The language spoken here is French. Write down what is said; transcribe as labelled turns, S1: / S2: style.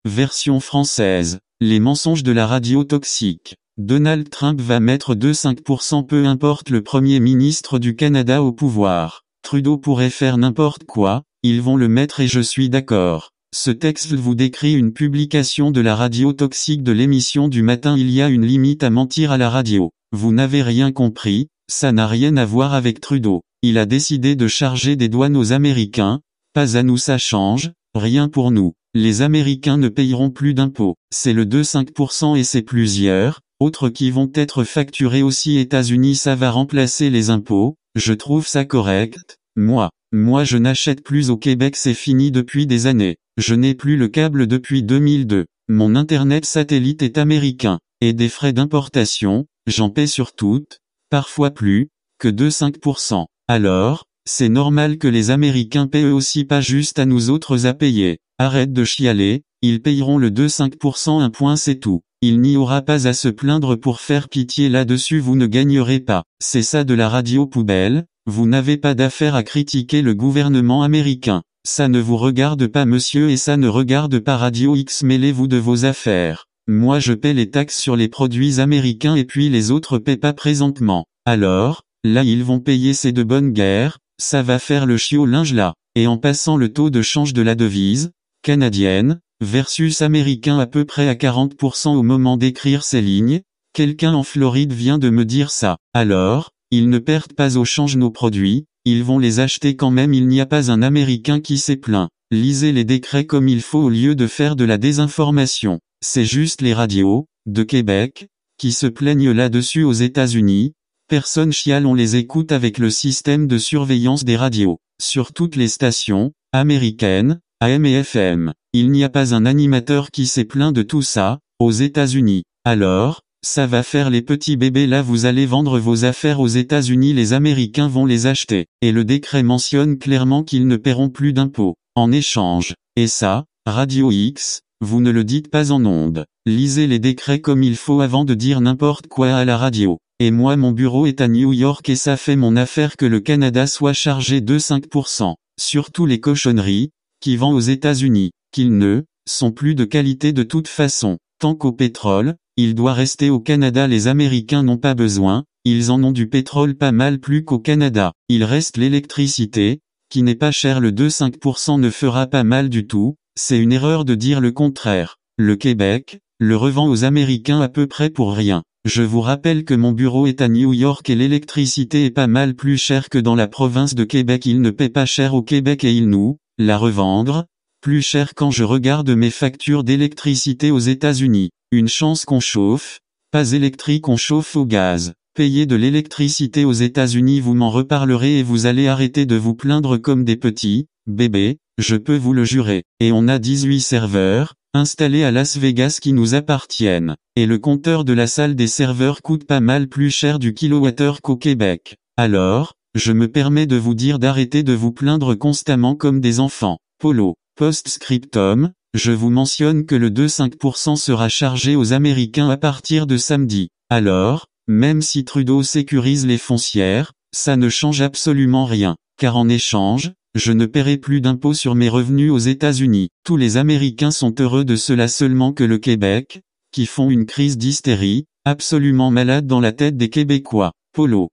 S1: version française. Les mensonges de la radio toxique. Donald Trump va mettre 2,5%, peu importe le Premier ministre du Canada au pouvoir. Trudeau pourrait faire n'importe quoi, ils vont le mettre et je suis d'accord. Ce texte vous décrit une publication de la radio toxique de l'émission du matin. Il y a une limite à mentir à la radio. Vous n'avez rien compris, ça n'a rien à voir avec Trudeau. Il a décidé de charger des douanes aux Américains, pas à nous, ça change, rien pour nous. Les Américains ne payeront plus d'impôts. C'est le 2,5% et c'est plusieurs autres qui vont être facturés aussi États-Unis. Ça va remplacer les impôts, je trouve ça correct. Moi je n'achète plus au Québec, c'est fini depuis des années. Je n'ai plus le câble depuis 2002. Mon internet satellite est américain. Et des frais d'importation, j'en paie sur toutes, parfois plus que 2,5%. Alors, c'est normal que les Américains paient eux aussi, pas juste à nous autres à payer. Arrête de chialer, ils payeront le 2,5%, un point, c'est tout. Il n'y aura pas à se plaindre, pour faire pitié là-dessus, vous ne gagnerez pas. C'est ça de la radio poubelle, vous n'avez pas d'affaire à critiquer le gouvernement américain. Ça ne vous regarde pas monsieur, et ça ne regarde pas Radio X, mêlez-vous de vos affaires. Moi je paie les taxes sur les produits américains et puis les autres paient pas présentement. Alors, là ils vont payer, c'est de bonne guerre, ça va faire le chiot linge là. Et en passant le taux de change de la devise canadienne versus américain à peu près à 40% au moment d'écrire ces lignes, quelqu'un en Floride vient de me dire ça. Alors, ils ne perdent pas au change nos produits, ils vont les acheter quand même. Il n'y a pas un Américain qui s'est plaint. Lisez les décrets comme il faut au lieu de faire de la désinformation. C'est juste les radios de Québec qui se plaignent là-dessus aux États-Unis. Personne chiale, on les écoute avec le système de surveillance des radios. Sur toutes les stations américaines, AM et FM, il n'y a pas un animateur qui s'est plaint de tout ça, aux États-Unis. Alors, ça va faire les petits bébés là, vous allez vendre vos affaires aux États-Unis, les Américains vont les acheter. Et le décret mentionne clairement qu'ils ne paieront plus d'impôts en échange. Et ça, Radio X, vous ne le dites pas en ondes. Lisez les décrets comme il faut avant de dire n'importe quoi à la radio. Et moi mon bureau est à New York et ça fait mon affaire que le Canada soit chargé de 5%. Surtout les cochonneries qui vend aux États-Unis, qu'ils ne sont plus de qualité de toute façon. Tant qu'au pétrole, il doit rester au Canada, les Américains n'ont pas besoin, ils en ont du pétrole pas mal plus qu'au Canada. Il reste l'électricité, qui n'est pas chère, le 2,5% ne fera pas mal du tout, c'est une erreur de dire le contraire. Le Québec le revend aux Américains à peu près pour rien. Je vous rappelle que mon bureau est à New York et l'électricité est pas mal plus chère que dans la province de Québec. Ils ne paient pas cher au Québec et ils nous la revendre plus cher quand je regarde mes factures d'électricité aux États-Unis. Une chance qu'on chauffe, pas électrique, on chauffe au gaz. Payer de l'électricité aux États-Unis, vous m'en reparlerez et vous allez arrêter de vous plaindre comme des petits bébés, je peux vous le jurer. Et on a 18 serveurs installés à Las Vegas qui nous appartiennent. Et le compteur de la salle des serveurs coûte pas mal plus cher du kilowattheure qu'au Québec. Alors, je me permets de vous dire d'arrêter de vous plaindre constamment comme des enfants. Polo. Post-scriptum, je vous mentionne que le 2,5% sera chargé aux Américains à partir de samedi. Alors, même si Trudeau sécurise les foncières, ça ne change absolument rien, car en échange, je ne paierai plus d'impôts sur mes revenus aux États-Unis. Tous les Américains sont heureux de cela, seulement que le Québec, qui font une crise d'hystérie, absolument malade dans la tête des Québécois. Polo.